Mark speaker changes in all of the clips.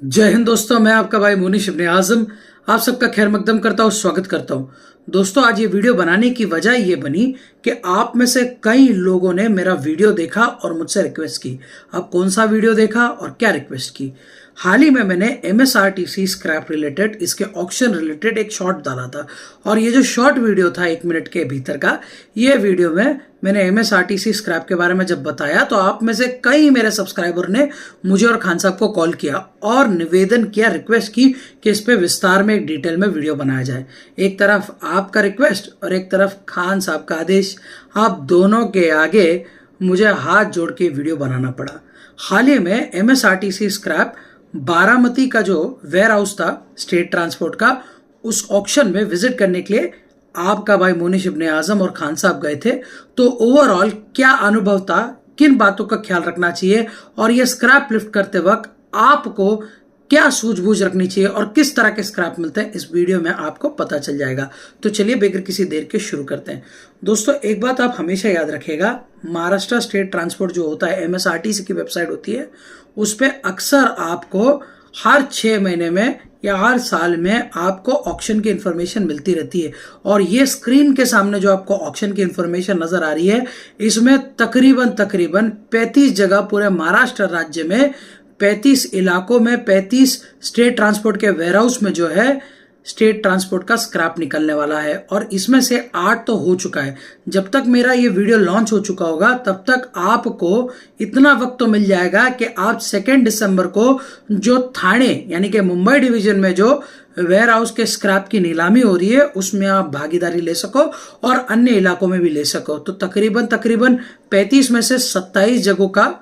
Speaker 1: जय हिंद दोस्तों, मैं आपका भाई मुनीश इब्ने आजम आप सबका खैर मकदम करता हूँ, स्वागत करता हूँ। दोस्तों, आज ये वीडियो बनाने की वजह ये बनी कि आप में से कई लोगों ने मेरा वीडियो देखा और मुझसे रिक्वेस्ट की। अब कौन सा वीडियो देखा और क्या रिक्वेस्ट की? हाल ही में मैंने MSRTC स्क्रैप रिलेटेड, इसके ऑक्शन रिलेटेड एक शॉर्ट डाला था, और ये जो शॉर्ट वीडियो था 1 मिनट के भीतर का, ये वीडियो में मैंने MSRTC स्क्रैप के बारे में जब बताया तो आप में से कई मेरे सब्सक्राइबर ने मुझे और खान साहब को कॉल किया और निवेदन किया, रिक्वेस्ट की कि इस पे विस्तार में एक डिटेल में वीडियो बनाया जाए। एक तरफ आपका रिक्वेस्ट और एक तरफ खान साहब का आदेश, आप दोनों के आगे मुझे हाथ जोड़ के वीडियो बनाना पड़ा। हाल ही में MSRTC स्क्रैप बारामती का जो वेयर हाउस था स्टेट ट्रांसपोर्ट का, उस ऑक्शन में विजिट करने के लिए आपका भाई मुनीश इब्ने आजम और खान साहब गए थे। तो ओवरऑल क्या अनुभव था, किन बातों का ख्याल रखना चाहिए, और ये स्क्रैप लिफ्ट करते वक्त आपको क्या सूझबूझ रखनी चाहिए और किस तरह के स्क्रैप मिलते हैं, इस वीडियो में आपको पता चल जाएगा। तो चलिए बगैर किसी देर के शुरू करते हैं। दोस्तों, एक बात आप हमेशा याद रखिएगा, महाराष्ट्र स्टेट ट्रांसपोर्ट जो होता है, MSRTC की वेबसाइट होती है, उस पर अक्सर आपको हर 6 महीने में या हर साल में आपको ऑक्शन की इंफॉर्मेशन मिलती रहती है। और ये स्क्रीन के सामने जो आपको ऑक्शन की इंफॉर्मेशन नजर आ रही है, इसमें तकरीबन 35 जगह पूरे महाराष्ट्र राज्य में 35 इलाकों में 35 स्टेट ट्रांसपोर्ट के वेयरहाउस में जो है स्टेट ट्रांसपोर्ट का स्क्रैप निकलने वाला है। और इसमें से 8 तो हो चुका है। जब तक मेरा ये वीडियो लॉन्च हो चुका होगा तब तक आपको इतना वक्त तो मिल जाएगा कि आप 2 दिसंबर को जो थाने यानी कि मुंबई डिवीजन में जो वेयर हाउस के स्क्रैप की नीलामी हो रही है, उसमें आप भागीदारी ले सको और अन्य इलाकों में भी ले सको। तो तकरीबन 35 में से 27 जगहों का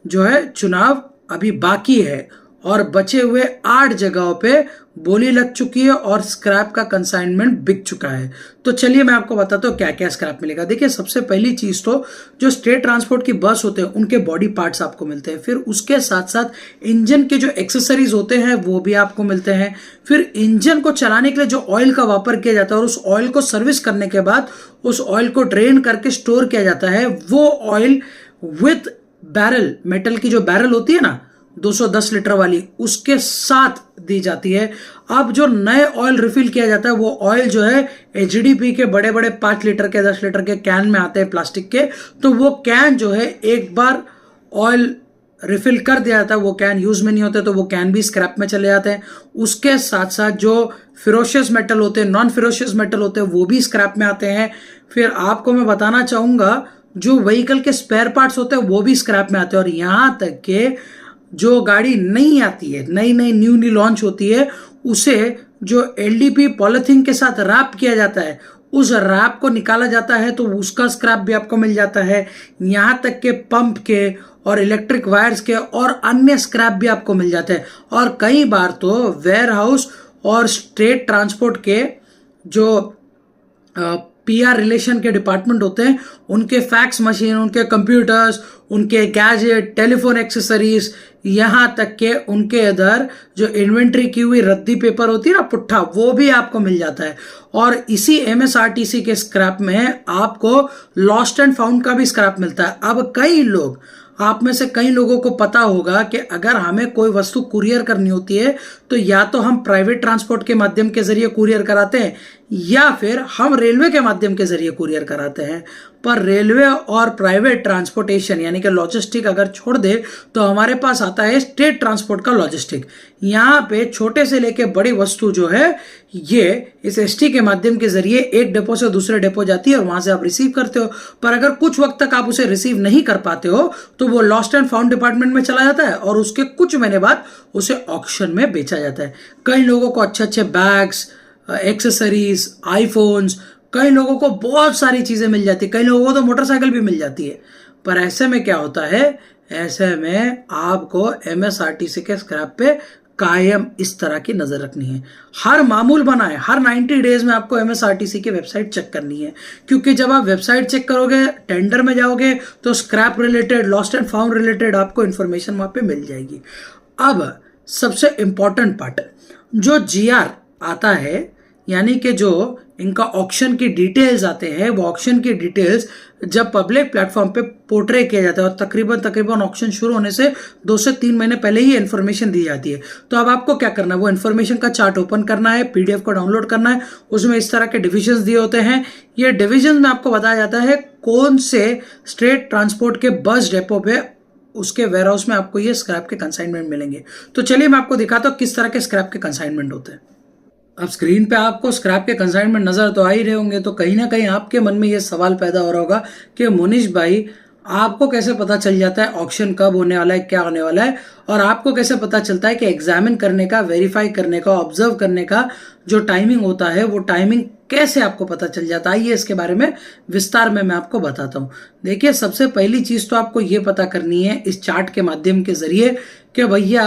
Speaker 1: जो है चुनाव अभी बाकी है, और बचे हुए 8 जगहों पे बोली लग चुकी है और स्क्रैप का कंसाइनमेंट बिक चुका है। तो चलिए मैं आपको बताता हूँ क्या क्या स्क्रैप मिलेगा। देखिए, सबसे पहली चीज तो जो स्टेट ट्रांसपोर्ट की बस होते हैं उनके बॉडी पार्ट्स आपको मिलते हैं। फिर उसके साथ साथ इंजन के जो एक्सेसरीज होते हैं वो भी आपको मिलते हैं। फिर इंजन को चलाने के लिए जो ऑयल का वापर किया जाता है और उस ऑयल को सर्विस करने के बाद उस ऑयल को ड्रेन करके स्टोर किया जाता है, वो ऑयल विथ बैरल, मेटल की जो बैरल होती है ना 210 लीटर वाली, उसके साथ दी जाती है। अब जो नए ऑयल रिफिल किया जाता है, वो ऑयल जो है HDP के बड़े बड़े 5 लीटर के 10 लीटर के कैन में आते हैं प्लास्टिक के। तो वो कैन जो है एक बार ऑयल रिफिल कर दिया जाता है, वो कैन यूज में नहीं होते, तो वो कैन भी स्क्रैप में चले जाते हैं। उसके साथ साथ जो फेरोशियस मेटल होते हैं, नॉन फेरोशियस मेटल होते हैं, वो भी स्क्रैप में आते हैं। फिर आपको मैं बताना चाहूंगा, जो व्हीकल के स्पेयर पार्ट्स होते हैं वो भी स्क्रैप में आते हैं। और यहां तक के जो गाड़ी नई आती है, नई न्यू लॉन्च होती है, उसे जो LDP पॉलिथीन के साथ रैप किया जाता है, उस रैप को निकाला जाता है, तो उसका स्क्रैप भी आपको मिल जाता है। यहां तक के पंप के और इलेक्ट्रिक वायर्स के और अन्य स्क्रैप भी आपको मिल जाते हैं। और कई बार तो वेयर हाउस और स्टेट ट्रांसपोर्ट के जो PR रिलेशन के डिपार्टमेंट होते हैं, उनके फैक्स मशीन, उनके कंप्यूटर्स, उनके गैजेट, टेलीफोन एक्सेसरीज, यहां तक के उनके इधर जो इन्वेंट्री की हुई रद्दी पेपर होती है ना, पुट्ठा, वो भी आपको मिल जाता है। और इसी MSRTC के स्क्रैप में आपको लॉस्ट एंड फाउंड का भी स्क्रैप मिलता है। अब कई लोग, आप में से कई लोगों को पता होगा कि अगर हमें कोई वस्तु कुरियर करनी होती है तो या तो हम प्राइवेट ट्रांसपोर्ट के माध्यम के जरिए कुरियर कराते हैं या फिर हम रेलवे के माध्यम के जरिए कुरियर कराते हैं। पर रेलवे और प्राइवेट ट्रांसपोर्टेशन यानी कि लॉजिस्टिक अगर छोड़ दे तो हमारे पास आता है स्टेट ट्रांसपोर्ट का लॉजिस्टिक। यहाँ पे छोटे से लेके बड़ी वस्तु जो है ये इस ST के माध्यम के जरिए एक डिपो से दूसरे डिपो जाती है और वहां से आप रिसीव करते हो। पर अगर कुछ वक्त तक आप उसे रिसीव नहीं कर पाते हो तो वो लॉस्ट एंड फाउंड डिपार्टमेंट में चला जाता है और उसके कुछ महीने बाद उसे ऑक्शन में बेचा जाता है। कई लोगों को अच्छे बैग्स, एक्सेसरीज, आईफोन्स, कई लोगों को बहुत सारी चीजें मिल जाती है, कई लोगों को तो मोटरसाइकिल भी मिल जाती है। पर ऐसे में क्या होता है, ऐसे में आपको MSRTC के स्क्रैप पे कायम इस तरह की नजर रखनी है। हर मामूल बना है, हर 90 डेज में आपको MSRTC की वेबसाइट चेक करनी है, क्योंकि जब आप वेबसाइट चेक करोगे, टेंडर में जाओगे, तो scrap related, lost and found related आपको इंफॉर्मेशन वहां पे मिल जाएगी। अब सबसे इंपॉर्टेंट पार्ट, जो GR आता है, यानी कि जो इनका ऑक्शन की डिटेल्स आते हैं, वो ऑक्शन की डिटेल्स जब पब्लिक प्लेटफॉर्म पे पोर्ट्रे किया जाता है और तकरीबन ऑक्शन शुरू होने से 2 से 3 महीने पहले ही इन्फॉर्मेशन दी जाती है। तो अब आपको क्या करना है, वो इन्फॉर्मेशन का चार्ट ओपन करना है, पीडीएफ को डाउनलोड करना है, उसमें इस तरह के डिविजन्स दिए होते हैं। ये डिविजन में आपको बताया जाता है कौन से स्टेट ट्रांसपोर्ट के बस डेपो पे उसके वेयर हाउस में आपको ये स्क्रैप के कंसाइनमेंट मिलेंगे। तो चलिए मैं आपको दिखाता हूँ किस तरह के स्क्रैप के कंसाइनमेंट होते हैं। अब स्क्रीन पे आपको स्क्रैप के कंसाइनमेंट नजर तो आ ही रहे होंगे, तो कहीं ना कहीं आपके मन में ये सवाल पैदा हो रहा होगा कि मोनिश भाई आपको कैसे पता चल जाता है ऑक्शन कब होने वाला है, क्या होने वाला है, और आपको कैसे पता चलता है कि एग्जामिन करने का, वेरीफाई करने का, ऑब्जर्व करने का जो टाइमिंग होता है वो टाइमिंग कैसे आपको पता चल जाता है। ये इसके बारे में विस्तार में मैं आपको बताता हूँ। देखिए, सबसे पहली चीज तो आपको ये पता करनी है इस चार्ट के माध्यम के जरिए कि भैया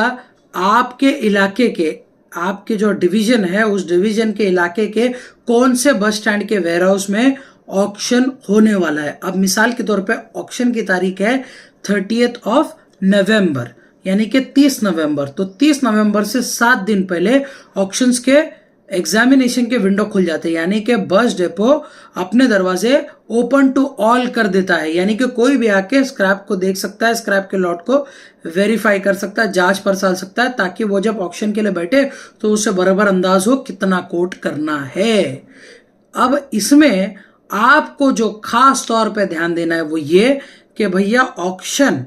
Speaker 1: आपके इलाके के, आपके जो डिवीजन है उस डिवीजन के इलाके के कौन से बस स्टैंड के वेयर हाउस में ऑक्शन होने वाला है। अब मिसाल के तौर पे ऑक्शन की तारीख है 30 नवंबर, यानी कि 30 नवंबर। तो 30 नवंबर से 7 दिन पहले ऑक्शंस के एग्जामिनेशन के विंडो खुल जाते हैं, यानी कि बस डेपो अपने दरवाजे ओपन टू ऑल कर देता है, यानी कि कोई भी आके स्क्रैप को देख सकता है, स्क्रैप के लॉट को वेरीफाई कर सकता है, जांच पड़ताल सकता है, ताकि वो जब ऑक्शन के लिए बैठे तो उससे बराबर अंदाज हो कितना कोट करना है। अब इसमें आपको जो खास तौर पे ध्यान देना है वो ये कि भैया ऑक्शन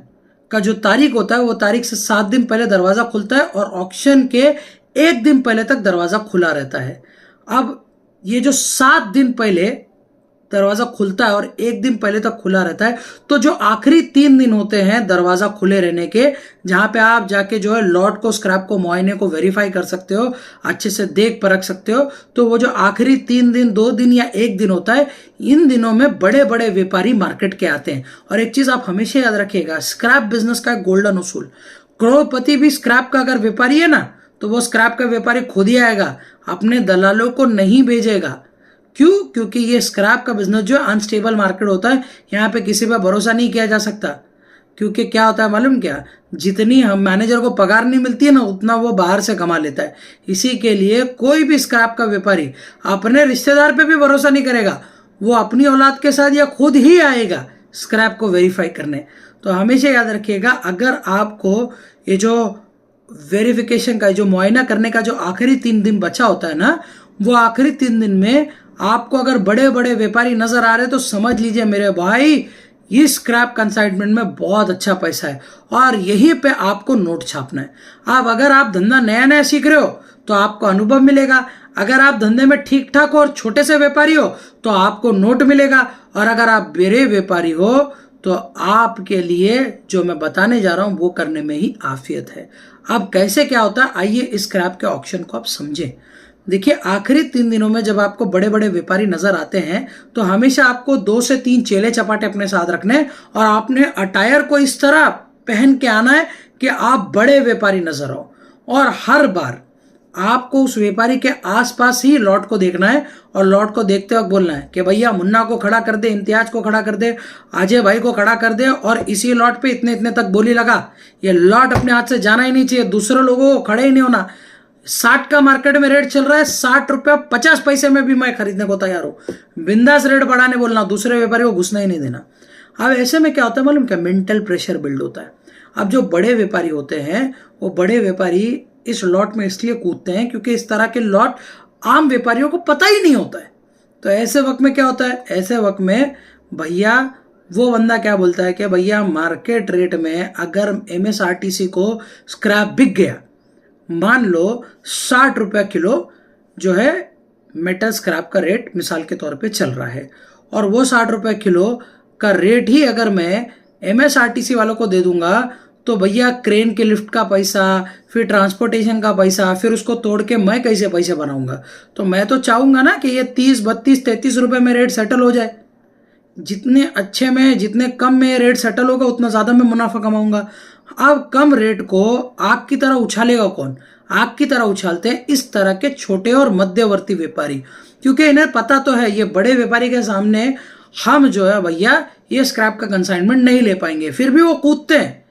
Speaker 1: का जो तारीख होता है वो तारीख से 7 दिन पहले दरवाजा खुलता है और ऑक्शन के 1 दिन पहले तक दरवाजा खुला रहता है। अब ये जो 7 दिन पहले दरवाजा खुलता है और 1 दिन पहले तक खुला रहता है, तो जो आखिरी 3 दिन होते हैं दरवाजा खुले रहने के, जहां पे आप जाके जो है लॉट को, स्क्रैप को, मुआयने को वेरीफाई कर सकते हो, अच्छे से देख परख सकते हो, तो वो जो आखिरी 3 दिन, 2 दिन या 1 दिन होता है, इन दिनों में बड़े बड़े व्यापारी मार्केट के आते हैं। और एक चीज आप हमेशा याद रखिएगा, स्क्रैप बिजनेस का गोल्डन उसूल, करोड़पति भी स्क्रैप का अगर व्यापारी है ना, तो वो स्क्रैप का व्यापारी खुद ही आएगा, अपने दलालों को नहीं भेजेगा। क्यों? क्योंकि ये स्क्रैप का बिजनेस जो है अनस्टेबल मार्केट होता है, यहाँ पे किसी पर भरोसा नहीं किया जा सकता। क्योंकि क्या होता है मालूम क्या, जितनी हम मैनेजर को पगार नहीं मिलती है ना, उतना वो बाहर से कमा लेता है। इसी के लिए कोई भी स्क्रैप का व्यापारी अपने रिश्तेदार पे भी भरोसा नहीं करेगा, वो अपनी औलाद के साथ या खुद ही आएगा स्क्रैप को वेरीफाई करने। तो हमेशा याद रखिएगा, अगर आपको ये जो वेरिफिकेशन का, जो मुआयना करने का जो आखिरी 3 दिन बचा होता है ना, वो आखिरी 3 दिन में आपको अगर बड़े बड़े व्यापारी नजर आ रहे तो समझ लीजिए मेरे भाई, इस स्क्रैप कंसाइनमेंट में बहुत अच्छा पैसा है और यहीं पे आपको नोट छापना है। अब अगर आप धंधा नया नया सीख रहे हो तो आपको अनुभव मिलेगा, अगर आप धंधे में ठीक ठाक हो और छोटे से व्यापारी हो तो आपको नोट मिलेगा, और अगर आप बड़े व्यापारी हो तो आपके लिए जो मैं बताने जा रहा हूं वो करने में ही आफियत है। अब कैसे क्या होता है, आइए इस स्क्रैप के ऑक्शन को आप समझें। देखिए, आखिरी 3 दिनों में जब आपको बड़े बड़े व्यापारी नजर आते हैं तो हमेशा आपको 2 से 3 चेले चपाटे अपने साथ रखने, और आपने अटायर को इस तरह पहन के आना है कि आप बड़े व्यापारी नजर आओ, और हर बार आपको उस व्यापारी के आसपास ही लॉट को देखना है और लॉट को देखते वक्त बोलना है कि भैया मुन्ना को खड़ा कर दे, इम्तियाज को खड़ा कर दे, अजय भाई को खड़ा कर दे, और इसी लॉट पे इतने इतने तक बोली लगा। ये लॉट अपने हाथ से जाना ही नहीं चाहिए, दूसरे लोगों को खड़े ही नहीं होना। 60 का मार्केट में रेट चल रहा है, 60 रुपया 50 पैसे में भी मैं खरीदने को तैयार हूं। बिंदास रेट बढ़ाने बोलना, दूसरे व्यापारी को घुसना ही नहीं देना। अब ऐसे में क्या होता है मालूम क्या, मेंटल प्रेशर बिल्ड होता है। अब जो बड़े व्यापारी होते हैं वो बड़े व्यापारी इस लॉट में इसलिए कूदते हैं क्योंकि इस तरह के लॉट आम व्यापारियों को पता ही नहीं होता है। तो ऐसे वक्त में क्या होता है, ऐसे वक्त में भैया वो बंदा क्या बोलता है कि भैया मार्केट रेट में अगर MSRTC को स्क्रैप बिक गया, मान लो 60 रुपया किलो जो है मेटल स्क्रैप का रेट मिसाल के तौर पे चल रहा है, और वो 60 रुपया किलो का रेट ही अगर मैं MSRTC वालों को दे दूंगा तो भैया क्रेन के लिफ्ट का पैसा, फिर ट्रांसपोर्टेशन का पैसा, फिर उसको तोड़ के मैं कैसे पैसे बनाऊंगा। तो मैं तो चाहूंगा ना कि ये 30, 32, 33 रुपए में रेट सेटल हो जाए। जितने अच्छे में, जितने कम में रेट सेटल होगा उतना ज्यादा मैं मुनाफा कमाऊंगा। अब कम रेट को आग की तरह उछालेगा कौन, आग की तरह उछालते हैं इस तरह के छोटे और मध्यवर्ती व्यापारी, क्योंकि इन्हें पता तो है ये बड़े व्यापारी के सामने हम जो है भैया ये स्क्रैप का कंसाइनमेंट नहीं ले पाएंगे, फिर भी वो कूदते हैं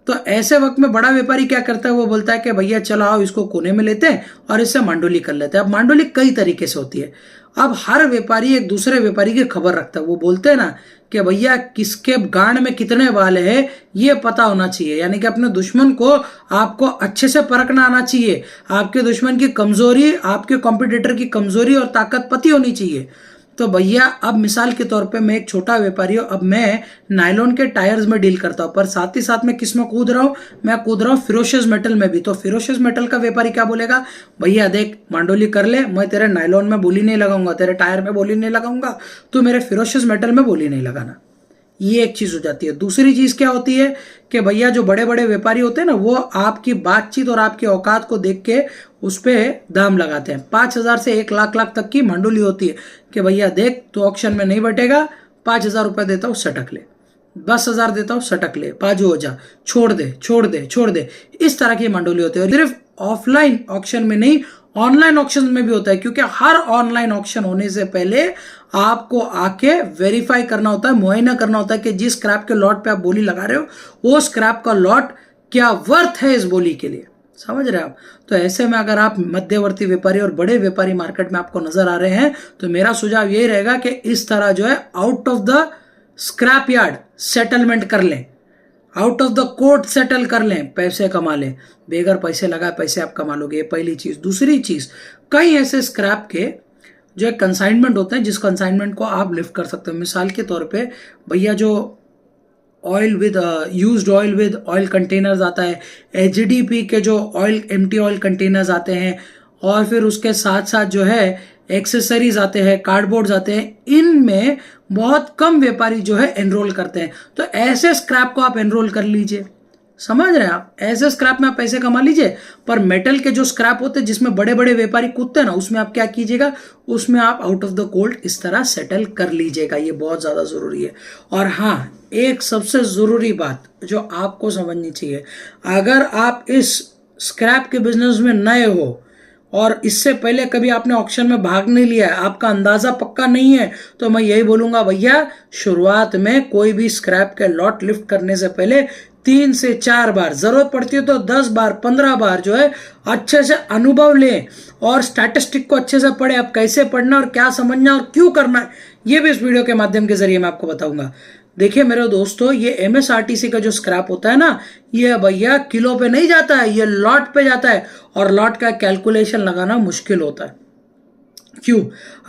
Speaker 1: तो ऐसे वक्त में बड़ा व्यापारी क्या करता है, वो बोलता है कि भैया चलो आओ इसको कोने में लेते हैं और इससे मांडोली कर लेते हैं। अब मांडोली कई तरीके से होती है। अब हर व्यापारी एक दूसरे व्यापारी की खबर रखता है। वो बोलते हैं ना कि भैया किसके गांड में कितने बाल है ये पता होना चाहिए, यानी कि अपने दुश्मन को आपको अच्छे से परखना आना चाहिए। आपके दुश्मन की कमजोरी, आपके कॉम्पिटिटर की कमजोरी और ताकत पता होनी चाहिए। तो भैया अब मिसाल के तौर पे मैं एक छोटा व्यापारी हूँ, अब मैं नायलॉन के टायर्स में डील करता हूँ, पर साथ ही साथ में किस में कूद रहा हूँ, मैं कूद रहा हूँ फिरोशियस मेटल में भी। तो फिरोशियस मेटल का व्यापारी क्या बोलेगा, भैया देख मांडोली कर ले, मैं तेरे नायलॉन में बोली नहीं लगाऊंगा, तेरे टायर में बोली नहीं लगाऊंगा, तो मेरे फिरोशियस मेटल में बोली नहीं लगाना। ये एक चीज हो जाती है। दूसरी चीज क्या होती है कि भैया जो बड़े बड़े व्यापारी होते हैं ना, वो आपकी बातचीत और आपकी औकात को देख के उस पर दाम लगाते हैं। 5,000 से 1 लाख तक की मांडोली होती है कि भैया देख तो ऑक्शन में नहीं बटेगा, 5,000 रुपये देता हूँ सटक ले, 10,000 देता हूँ सटक ले, बाजू हो जा, छोड़ दे छोड़ दे छोड़ दे। इस तरह की मांडोली होती है। और सिर्फ ऑफलाइन ऑक्शन में नहीं, ऑनलाइन ऑक्शन में भी होता है, क्योंकि हर ऑनलाइन ऑक्शन होने से पहले आपको आके वेरीफाई करना होता है, मुआयना करना होता है कि जिस स्क्रैप के लॉट पे आप बोली लगा रहे हो वो स्क्रैप का लॉट क्या वर्थ है इस बोली के लिए। समझ रहे आप। तो ऐसे में अगर आप मध्यवर्ती व्यापारी और बड़े व्यापारी मार्केट में आपको नजर आ रहे हैं, तो मेरा सुझाव यही रहेगा कि इस तरह जो है out of the scrap yard settlement कर लें, out of the court settle कर लें, पैसे कमा लें। बेगर पैसे लगाए पैसे आप कमा लोगे, ये पहली चीज। दूसरी चीज, कई ऐसे स्क्रैप के जो एक कंसाइनमेंट होते हैं जिस कंसाइनमेंट को आप लिफ्ट कर सकते हो। मिसाल के तौर पे भैया जो oil with used oil with oil containers आता है, एचडीपी के जो ऑयल एम्प्टी ऑयल कंटेनर्स आते हैं, और फिर उसके साथ साथ जो है एक्सेसरीज आते हैं, कार्डबोर्ड्स आते हैं, इनमें बहुत कम व्यापारी जो है एनरोल करते हैं। तो ऐसे स्क्रैप को आप एनरोल कर लीजिए। समझ रहे हैं आप, ऐसे स्क्रैप में आप पैसे कमा लीजिए। पर मेटल के जो स्क्रैप होते हैं जिसमें बड़े बड़े व्यापारी कूदते हैं ना, उसमें आप क्या कीजिएगा, उसमें आप आउट ऑफ द कोर्ट इस तरह सेटल कर लीजिएगा। ये बहुत ज्यादा जरूरी है। और हाँ, एक सबसे जरूरी बात जो आपको समझनी चाहिए, अगर आप इस स्क्रैप के बिजनेस में नए हो और इससे पहले कभी आपने ऑक्शन में भाग नहीं लिया है, आपका अंदाजा पक्का नहीं है, तो मैं यही बोलूंगा भैया शुरुआत में कोई भी स्क्रैप के लॉट लिफ्ट करने से पहले 3 से 4 बार, जरूरत पड़ती है तो 10 बार 15 बार जो है अच्छे से अनुभव लें और स्टैटिस्टिक को अच्छे से पढ़े। अब कैसे पढ़ना और क्या समझना और क्यों करना है, ये भी इस वीडियो के माध्यम के जरिए मैं आपको बताऊंगा। देखिए मेरे दोस्तों, ये एमएसआरटीसी का जो स्क्रैप होता है ना, ये भैया किलो पे नहीं जाता है, ये लॉट पे जाता है, और लॉट का कैलकुलेशन लगाना मुश्किल होता है। क्यों?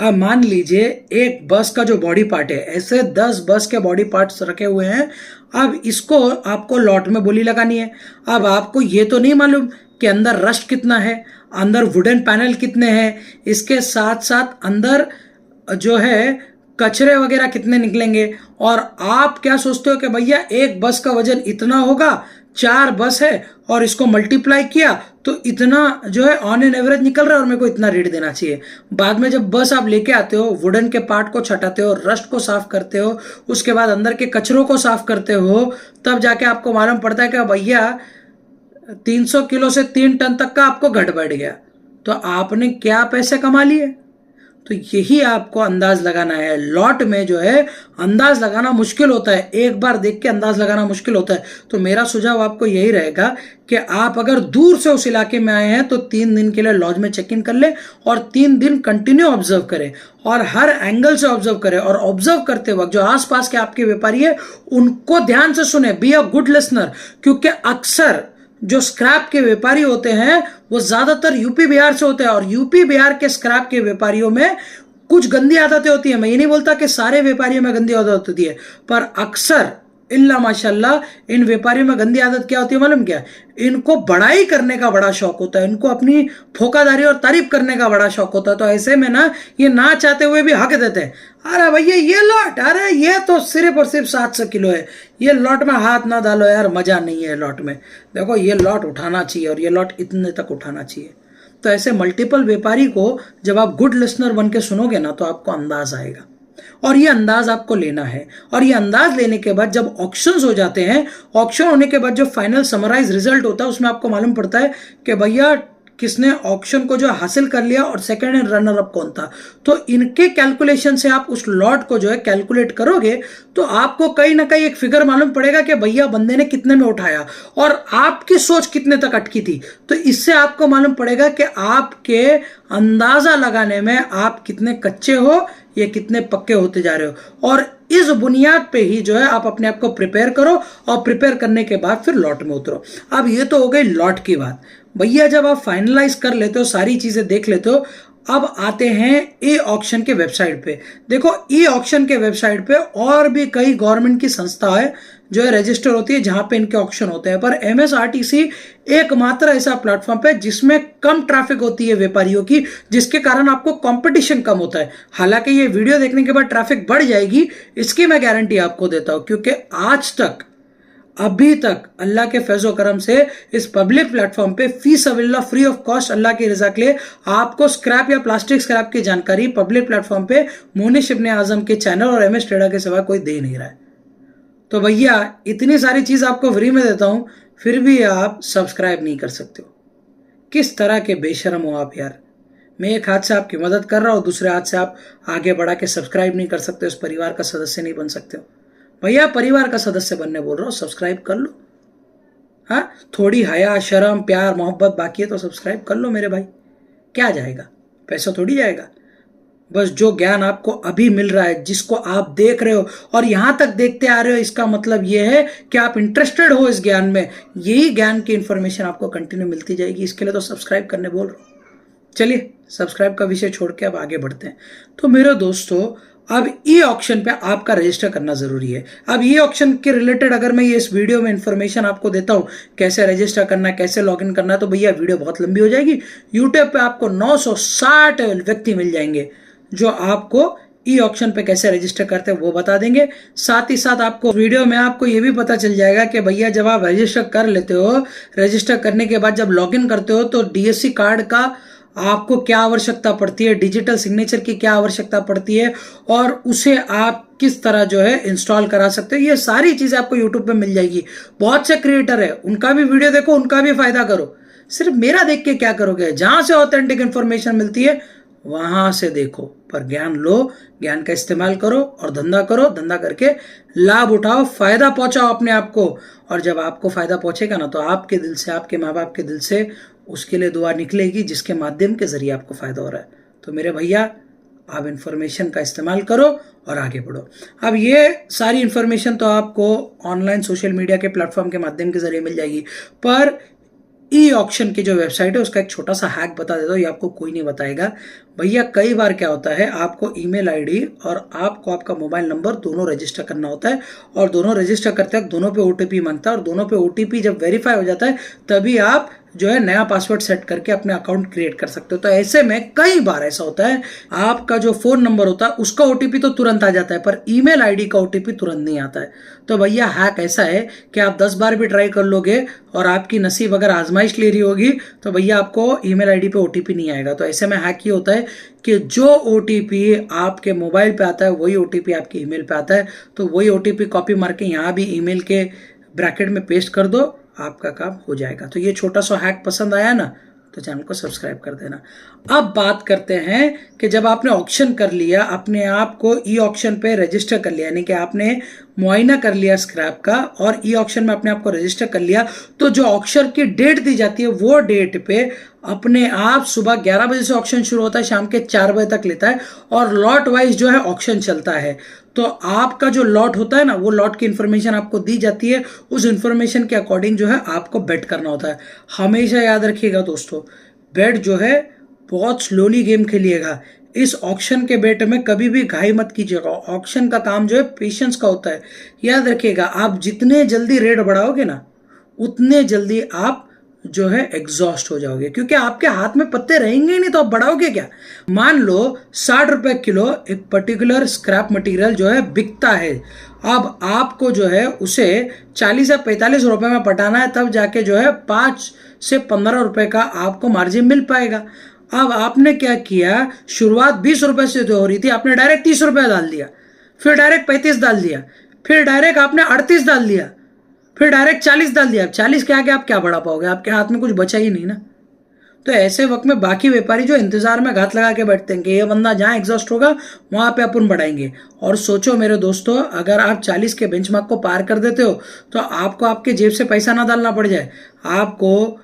Speaker 1: अब मान लीजिए एक बस का जो बॉडी पार्ट है, ऐसे 10 बस के बॉडी पार्ट्स रखे हुए हैं। अब इसको आपको लॉट में बोली लगानी है। अब आपको ये तो नहीं मालूम कि अंदर रस्ट कितना है, अंदर वुडन पैनल कितने हैं, इसके साथ साथ अंदर जो है कचरे वगैरह कितने निकलेंगे। और आप क्या सोचते हो कि भैया एक बस का वजन इतना होगा, 4 बस है और इसको मल्टीप्लाई किया तो इतना जो है ऑन एन एवरेज निकल रहा है और मेरे को इतना रेट देना चाहिए। बाद में जब बस आप लेके आते हो, वुडन के पार्ट को छटाते हो, रस्ट को साफ करते हो, उसके बाद अंदर के कचरों को साफ करते हो, तब जाके आपको मालूम पड़ता है कि भैया 300 किलो से 3 टन तक का आपको घट बढ़ गया। तो आपने क्या पैसे कमा लिए। तो यही आपको अंदाज लगाना है। लॉट में जो है अंदाज लगाना मुश्किल होता है, एक बार देख के अंदाज लगाना मुश्किल होता है। तो मेरा सुझाव आपको यही रहेगा कि आप अगर दूर से उस इलाके में आए हैं तो 3 दिन के लिए लॉज में चेक इन कर ले और 3 दिन कंटिन्यू ऑब्जर्व करें और हर एंगल से ऑब्जर्व करें। और ऑब्जर्व करते वक्त जो आसपास के आपके व्यापारी है उनको ध्यान से सुने, बी अ गुड लिसनर। क्योंकि अक्सर जो स्क्रैप के व्यापारी होते हैं वो ज्यादातर यूपी बिहार से होते हैं, और यूपी बिहार के स्क्रैप के व्यापारियों में कुछ गंदी आदतें होती है। मैं ये नहीं बोलता कि सारे व्यापारियों में गंदी आदत होती है, पर अक्सर इल्ला माशाल्लाह इन व्यापारियों में गंदी आदत क्या होती है मालूम क्या? इनको बड़ाई करने का बड़ा शौक होता है, इनको अपनी फोकादारी और तारीफ करने का बड़ा शौक होता है। तो ऐसे में ना ये ना चाहते हुए भी हक देते हैं, अरे भैया ये लॉट, अरे ये तो सिर्फ और सिर्फ 700 किलो है, ये लॉट में हाथ ना डालो यार, मजा नहीं है लॉट में, देखो ये लॉट उठाना चाहिए और ये लॉट इतने तक उठाना चाहिए। तो ऐसे मल्टीपल व्यापारी को जब आप गुड लिसनर बन के सुनोगे ना तो आपको अंदाज आएगा, और ये अंदाज आपको लेना है। और ये अंदाज लेने के बाद जब ऑक्शंस हो जाते हैं, ऑक्शन होने के बाद जो फाइनल समराइज रिजल्ट होता है उसमें आपको मालूम पड़ता है कि भैया किसने ऑक्शन को जो हासिल कर लिया और सेकंड एंड रनर अप कौन था। तो इनके कैलकुलेशन से आप उस लॉट को जो है कैलकुलेट करोगे तो आपको कहीं ना कहीं एक फिगर मालूम पड़ेगा कि भैया बंदे ने कितने में उठाया और आपकी सोच कितने तक अटकी थी। तो इससे आपको मालूम पड़ेगा कि आपके अंदाजा लगाने में आप कितने कच्चे हो या कितने पक्के होते जा रहे हो। और इस बुनियाद पे ही जो है आप अपने आप को प्रिपेयर करो और प्रिपेयर करने के बाद फिर लॉट में उतरो। अब ये तो हो गई लॉट की बात। भैया जब आप फाइनलाइज कर लेते हो, सारी चीजें देख लेते हो, अब आते हैं ई ऑक्शन के वेबसाइट पे। देखो ई ऑक्शन के वेबसाइट पे और भी कई गवर्नमेंट की संस्थाएं जो है रजिस्टर होती है जहां पे इनके ऑक्शन होते हैं, पर एमएसआरटीसी एकमात्र ऐसा प्लेटफॉर्म पे जिसमें कम ट्रैफिक होती है व्यापारियों की, जिसके कारण आपको कंपटीशन कम होता है। हालांकि ये वीडियो देखने के बाद ट्रैफिक बढ़ जाएगी, इसकी मैं गारंटी आपको देता हूं, क्योंकि आज तक अभी तक अल्लाह के फैज़ो करम से इस पब्लिक प्लेटफॉर्म पे फी सबिल्लाह फ्री ऑफ कॉस्ट अल्लाह की रजा के लिए आपको स्क्रैप या प्लास्टिक स्क्रैप की जानकारी पब्लिक प्लेटफॉर्म पे मोनिश इब्ने आजम के चैनल और एमएस ट्रेडर के सिवा कोई दे नहीं रहा है। तो भैया इतनी सारी चीज आपको फ्री में देता हूं, फिर भी आप सब्सक्राइब नहीं कर सकते हो। किस तरह के बेशरम हो आप यार। मैं एक हाथ से आपकी मदद कर रहा हूं, दूसरे हाथ से आप आगे बढ़ा के सब्सक्राइब नहीं कर सकते, उस परिवार का सदस्य नहीं बन सकते हो। भैया परिवार का सदस्य बनने बोल रहा हूं, सब्सक्राइब कर लो। हाँ, थोड़ी हया शर्म प्यार मोहब्बत बाकी है तो सब्सक्राइब कर लो मेरे भाई। क्या जाएगा, पैसा थोड़ी जाएगा। बस जो ज्ञान आपको अभी मिल रहा है, जिसको आप देख रहे हो और यहां तक देखते आ रहे हो, इसका मतलब यह है कि आप इंटरेस्टेड हो इस ज्ञान में। यही ज्ञान की इंफॉर्मेशन आपको कंटिन्यू मिलती जाएगी, इसके लिए तो सब्सक्राइब करने बोल रहा हूं। चलिए सब्सक्राइब का विषय छोड़ के अब आगे बढ़ते हैं। तो मेरे दोस्तों, अब ई ऑक्शन पे आपका रजिस्टर करना जरूरी है। अब ई ऑक्शन के रिलेटेड अगर मैं ये इस वीडियो में इंफॉर्मेशन आपको देता हूं कैसे रजिस्टर करना है, कैसे लॉगिन करना है, तो भैया वीडियो बहुत लंबी हो जाएगी। यूट्यूब पे आपको 960 व्यक्ति मिल जाएंगे जो आपको ई ऑक्शन पे कैसे रजिस्टर करते हैं वो बता देंगे। साथ ही साथ आपको वीडियो में आपको ये भी पता चल जाएगा कि भैया जब आप रजिस्टर कर लेते हो, रजिस्टर करने के बाद जब लॉगिन करते हो तो डीएससी कार्ड का आपको क्या आवश्यकता पड़ती है, डिजिटल सिग्नेचर की क्या आवश्यकता पड़ती है और उसे आप किस तरह जो है इंस्टॉल करा सकते हो। ये सारी चीजें आपको यूट्यूब पे मिल जाएगी। बहुत से क्रिएटर है, उनका भी वीडियो देखो, उनका भी फायदा करो। सिर्फ मेरा देख के क्या करोगे, जहां से ऑथेंटिक इंफॉर्मेशन मिलती है वहां से देखो, पर ज्ञान लो, ज्ञान का इस्तेमाल करो और धंधा करो। धंधा करके लाभ उठाओ, फायदा पहुंचाओ अपने आप को। और जब आपको फायदा पहुंचेगा ना, तो आपके दिल से, आपके माँ बाप के दिल से उसके लिए दुआ निकलेगी जिसके माध्यम के जरिए आपको फायदा हो रहा है। तो मेरे भैया, आप इंफॉर्मेशन का इस्तेमाल करो और आगे बढ़ो। अब ये सारी इंफॉर्मेशन तो आपको ऑनलाइन सोशल मीडिया के प्लेटफॉर्म के माध्यम के जरिए मिल जाएगी, पर ई ऑक्शन की जो वेबसाइट है उसका एक छोटा सा हैक बता देता हूँ, ये आपको कोई नहीं बताएगा। भैया कई बार क्या होता है, आपको ईमेल आईडी और आपको आपका मोबाइल नंबर दोनों रजिस्टर करना होता है, और दोनों रजिस्टर करते वक्त दोनों पे ओटीपी मांगता है, और दोनों पे ओटीपी जब वेरीफाई हो जाता है तभी आप जो है नया पासवर्ड सेट करके अपने अकाउंट क्रिएट कर सकते हो। तो ऐसे में कई बार ऐसा होता है, आपका जो फोन नंबर होता है उसका ओटीपी तो तुरंत आ जाता है, पर ईमेल आईडी का ओटीपी तुरंत नहीं आता है। तो भैया हैक ऐसा है कि आप 10 बार भी ट्राई कर लोगे और आपकी नसीब अगर आजमाइश ले रही होगी तो भैया आपको ईमेल आईडी पे ओटीपी नहीं आएगा। तो ऐसे में हैक ये होता है कि जो ओटीपी आपके मोबाइल पे आता है वही ओटीपी आपके ईमेल पे आता है। तो वही ओटीपी कॉपी मार के यहाँ भी ईमेल के ब्रैकेट में पेस्ट कर दो, आपका काम हो जाएगा। तो ये छोटा सा हैक पसंद आया ना, तो चैनल को सब्सक्राइब कर देना। अब बात करते हैं कि जब आपने ऑक्शन कर लिया, अपने आप को ई ऑक्शन पे रजिस्टर कर लिया, यानी कि आपने मुआयना कर लिया स्क्रैप का और ई ऑक्शन में अपने आप को रजिस्टर कर लिया, तो जो ऑक्शन की डेट दी जाती है वो डेट पे अपने आप सुबह 11 बजे से ऑक्शन शुरू होता है, शाम के 4 बजे तक लेता है, और लॉट वाइज जो है ऑक्शन चलता है। तो आपका जो लॉट होता है ना, वो लॉट की इंफॉर्मेशन आपको दी जाती है, उस इंफॉर्मेशन के अकॉर्डिंग जो है आपको बेट करना होता है। हमेशा याद रखिएगा दोस्तों, बेट जो है बहुत स्लोली गेम खेलिएगा। इस ऑक्शन के बेट में कभी भी घाई मत कीजिएगा। ऑक्शन का काम जो है पेशेंस का होता है। याद रखिएगा, आप जितने जल्दी रेट बढ़ाओगे ना, उतने जल्दी आप जो है एग्जॉस्ट हो जाओगे, क्योंकि आपके हाथ में पत्ते रहेंगे ही नहीं, तो आप बढ़ाओगे क्या। मान लो 60 रुपए किलो एक पर्टिकुलर स्क्रैप मटेरियल जो है बिकता है, अब आपको जो है उसे 40 या 45 रुपए में पटाना है, तब जाके जो है 5 से 15 रुपए का आपको मार्जिन मिल पाएगा। अब आपने क्या किया, शुरुआत 20 रुपए से जो हो रही थी, आपने डायरेक्ट 30 रुपए डाल दिया, फिर डायरेक्ट 35 डाल दिया, फिर डायरेक्ट आपने 38 डाल दिया, फिर डायरेक्ट 40 डाल दिया। 40 के आगे आप क्या बढ़ा पाओगे, आपके हाथ में कुछ बचा ही नहीं ना। तो ऐसे वक्त में बाकी व्यापारी जो इंतजार में घात लगा के बैठते हैं कि ये बंदा जहाँ एग्जॉस्ट होगा वहां पे अपन बढ़ाएंगे। और सोचो मेरे दोस्तों, अगर आप 40 के बेंचमार्क को पार कर देते हो तो आपको आपके जेब से पैसा ना डालना पड़ जाए, आपको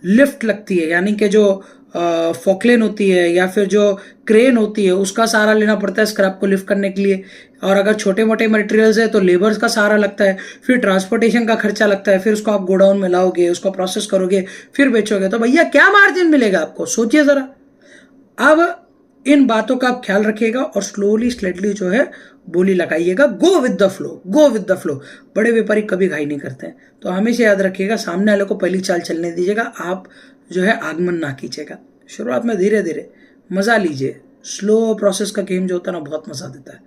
Speaker 1: लिफ्ट लगती है, यानी कि जो फॉकलेन होती है या फिर जो क्रेन होती है उसका सहारा लेना पड़ता है स्क्रैप को लिफ्ट करने के लिए। और अगर छोटे मोटे मटेरियल्स है तो लेबर्स का सहारा लगता है, फिर ट्रांसपोर्टेशन का खर्चा लगता है, फिर उसको आप गोडाउन में लाओगे, उसको प्रोसेस करोगे, फिर बेचोगे, तो भैया क्या मार्जिन मिलेगा आपको, सोचिए जरा। अब इन बातों का आप ख्याल रखिएगा और स्लोली स्लेटली जो है बोली लगाइएगा, go with the flow, go with the flow. बड़े व्यापारी कभी घाई नहीं करते हैं, तो हमेशा याद रखिएगा, सामने वाले को पहली चाल चलने दीजिएगा, आप जो है आगमन ना कीजिएगा। शुरुआत में धीरे धीरे मजा लीजिए। स्लो प्रोसेस का गेम जो होता है ना, बहुत मजा देता है।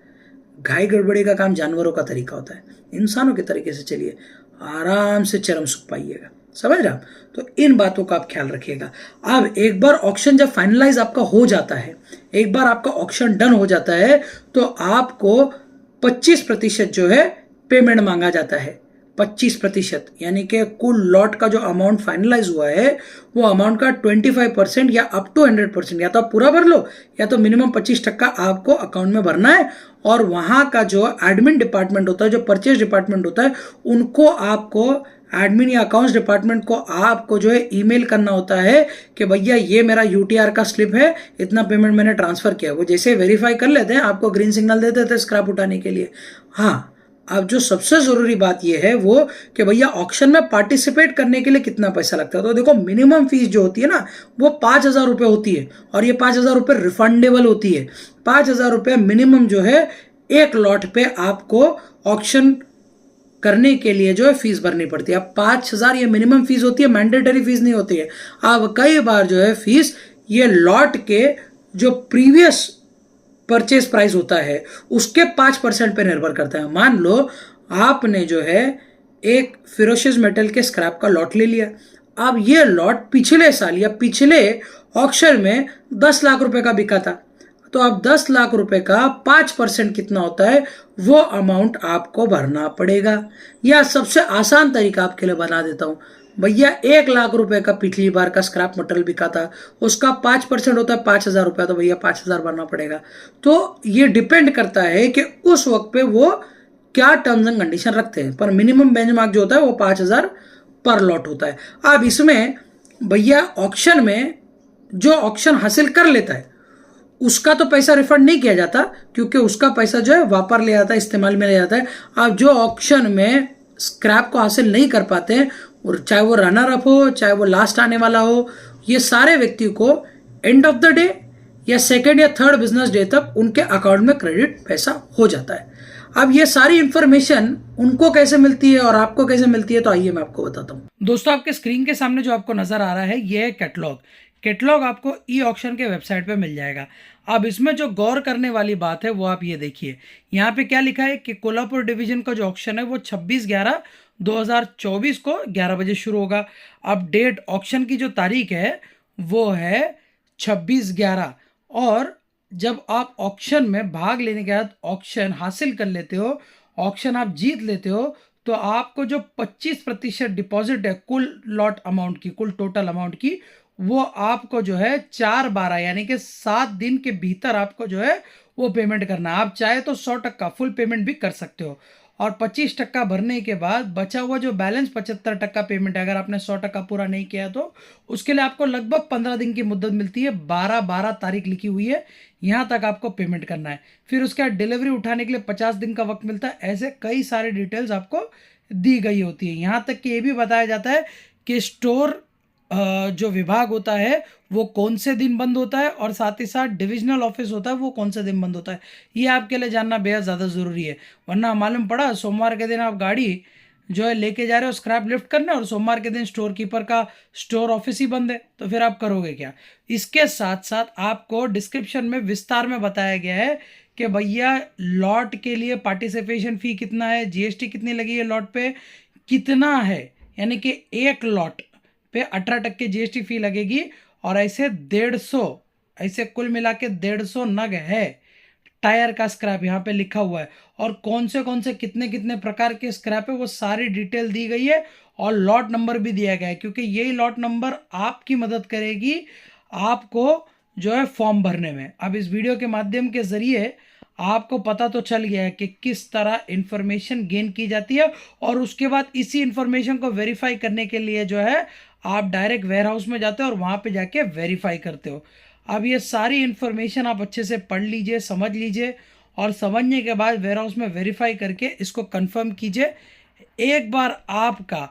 Speaker 1: घाई गड़बड़ी का काम जानवरों का तरीका होता है, इंसानों के तरीके से चलिए, आराम से चरम सुख पाइएगा, समझ रहे आप। तो इन बातों का आप ख्याल रखिएगा। अब एक बार ऑक्शन जब फाइनलाइज आपका हो जाता है, एक बार आपका ऑक्शन डन हो जाता है, तो आपको 25% जो है पेमेंट मांगा जाता है। 25%, यानी कि कुल लॉट का जो अमाउंट फाइनलाइज हुआ है वो अमाउंट का 25% या अप टू 100%, या तो आप पूरा भर लो या तो मिनिमम 25% आपको अकाउंट में भरना है। और वहां का जो एडमिन डिपार्टमेंट होता है, जो परचेज डिपार्टमेंट होता है, उनको आपको एडमिन या अकाउंट्स डिपार्टमेंट को आपको जो है ईमेल करना होता है कि भैया ये मेरा यूटीआर का स्लिप है, इतना पेमेंट मैंने ट्रांसफर किया। वो जैसे वेरीफाई कर लेते हैं, आपको ग्रीन सिग्नल दे देते हैं स्क्रैप उठाने के लिए। हाँ, अब जो सबसे जरूरी बात यह है वो कि भैया ऑक्शन में पार्टिसिपेट करने के लिए कितना पैसा लगता है। तो देखो, मिनिमम फीस जो होती है ना वो 5,000 रुपये होती है, और ये 5,000 रुपये रिफंडेबल होती है। 5,000 रुपये मिनिमम जो है एक लॉट पे आपको ऑक्शन करने के लिए जो है फीस भरनी पड़ती है। अब 5,000 ये मिनिमम फीस होती है, मैंडेटरी फीस नहीं होती है। अब कई बार जो है फीस ये लॉट के जो प्रीवियस परचेज प्राइस होता है उसके 5% पे निर्भर करता है। मान लो आपने जो है एक फिरोशियस मेटल के स्क्रैप का लॉट ले लिया, अब ये लॉट पिछले साल या पिछले ऑक्शन में 10 लाख रुपए का बिका था, तो अब 10 लाख रुपए का 5% कितना होता है वो अमाउंट आपको भरना पड़ेगा। या सबसे आसान तरीका आपके लिए बना देता हूं, भैया 1 लाख रुपए का पिछली बार का स्क्रैप मटेरियल बिका था, उसका 5% होता है 5,000 रुपया, तो भैया 5,000 भरना पड़ेगा। तो ये डिपेंड करता है कि उस वक्त पे वो क्या टर्म्स एंड कंडीशन रखते हैं, पर मिनिमम बेंचमार्क जो होता है वो 5,000 पर लॉट होता है। अब इसमें भैया ऑक्शन में जो ऑक्शन हासिल कर लेता है उसका तो पैसा रिफंड नहीं किया जाता, क्योंकि उसका पैसा जो है वापर ले जाता है, इस्तेमाल में ले जाता है। अब जो ऑक्शन में स्क्रैप को हासिल नहीं कर पाते हैं, और चाहे वो रनर अप हो, चाहे वो लास्ट आने वाला हो, ये सारे व्यक्ति को एंड ऑफ द डे या सेकेंड या थर्ड बिजनेस डे तक उनके अकाउंट में क्रेडिट पैसा हो जाता है। अब ये सारी इंफॉर्मेशन उनको कैसे मिलती है और आपको कैसे मिलती है, तो आइए मैं आपको बताता हूँ। दोस्तों, आपके स्क्रीन के सामने जो आपको नजर आ रहा है ये है कैटलॉग। कैटलॉग आपको ई ऑक्शन के वेबसाइट पे मिल जाएगा। अब इसमें जो गौर करने वाली बात है वो आप ये देखिए, यहाँ पे क्या लिखा है कि कोल्हापुर डिवीजन का जो ऑक्शन है वो 26/11/2024 को 11 बजे शुरू होगा। अब डेट ऑक्शन की जो तारीख है वो है 26/11, और जब आप ऑक्शन में भाग लेने के बाद ऑक्शन हासिल कर लेते हो, ऑक्शन आप जीत लेते हो, तो आपको जो 25% डिपॉजिट है कुल लॉट अमाउंट की, कुल टोटल अमाउंट की, वो आपको जो है 4/12 यानी कि 7 दिन के भीतर आपको जो है वो पेमेंट करना है। आप चाहे तो 100% फुल पेमेंट भी कर सकते हो, और 25% भरने के बाद बचा हुआ जो बैलेंस 75% पेमेंट है, अगर आपने 100% पूरा नहीं किया तो उसके लिए आपको लगभग 15 दिन की मुद्दत मिलती है। 12/12 तारीख लिखी हुई है, यहाँ तक आपको पेमेंट करना है। फिर उसके बाद डिलीवरी उठाने के लिए 50 दिन का वक्त मिलता है। ऐसे कई सारे डिटेल्स आपको दी गई होती है। यहाँ तक कि ये भी बताया जाता है कि स्टोर जो विभाग होता है वो कौन से दिन बंद होता है, और साथ ही साथ डिविजनल ऑफिस होता है वो कौन से दिन बंद होता है। ये आपके लिए जानना बेहद ज़्यादा ज़रूरी है, वरना मालूम पड़ा सोमवार के दिन आप गाड़ी जो है लेके जा रहे हो स्क्रैप लिफ्ट करने, और सोमवार के दिन स्टोर कीपर का स्टोर ऑफिस ही बंद है, तो फिर आप करोगे क्या। इसके साथ साथ आपको डिस्क्रिप्शन में विस्तार में बताया गया है कि भैया लॉट के लिए पार्टिसिपेशन फ़ी कितना है, जीएसटी कितनी लगी है लॉट पे कितना है, यानी कि एक लॉट पे 18% जीएसटी फी लगेगी, और ऐसे 150, ऐसे कुल मिला के 150 नग है। टायर का स्क्रैप यहाँ पे लिखा हुआ है, और कौन से कितने कितने प्रकार के स्क्रैप है वो सारी डिटेल दी गई है, और लॉट नंबर भी दिया गया है, क्योंकि यही लॉट नंबर आपकी मदद करेगी आपको जो है फॉर्म भरने में। अब इस वीडियो के माध्यम के जरिए आपको पता तो चल गया है कि किस तरह इंफॉर्मेशन गेन की जाती है, और उसके बाद इसी इंफॉर्मेशन को वेरीफाई करने के लिए जो है आप डायरेक्ट वेयर हाउस में जाते हो और वहां पे जाके वेरीफाई करते हो। अब ये सारी इंफॉर्मेशन आप अच्छे से पढ़ लीजिए, समझ लीजिए, और समझने के बाद वेयर हाउस में वेरीफाई करके इसको कंफर्म कीजिए। एक बार आपका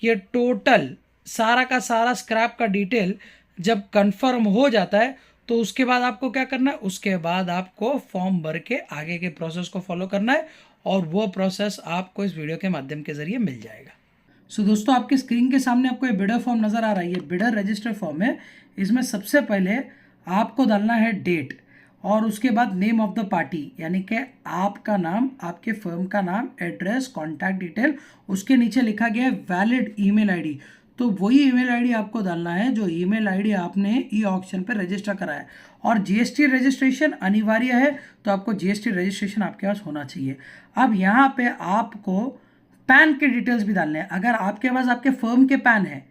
Speaker 1: ये टोटल सारा का सारा स्क्रैप का डिटेल जब कंफर्म हो जाता है तो उसके बाद आपको क्या करना है, उसके बाद आपको फॉर्म भर के आगे के प्रोसेस को फॉलो करना है, और वो प्रोसेस आपको इस वीडियो के माध्यम के जरिए मिल जाएगा। सो दोस्तों, आपके स्क्रीन के सामने आपको ये बिडर फॉर्म नज़र आ रहा है, ये बिडर रजिस्टर फॉर्म है। इसमें सबसे पहले आपको डालना है डेट, और उसके बाद नेम ऑफ द पार्टी, यानी कि आपका नाम, आपके फर्म का नाम, एड्रेस, कॉन्टैक्ट डिटेल, उसके नीचे लिखा गया है वैलिड ईमेल आईडी। तो वही ईमेल आईडी आपको डालना है जो ईमेल आईडी आपने ई ऑक्शन पर रजिस्टर करा है। और जीएसटी रजिस्ट्रेशन अनिवार्य है, तो आपको जीएसटी रजिस्ट्रेशन आपके पास होना चाहिए। अब यहाँ पे आपको पैन के डिटेल्स भी डालने हैं। अगर आपके पास आपके फर्म के पैन है,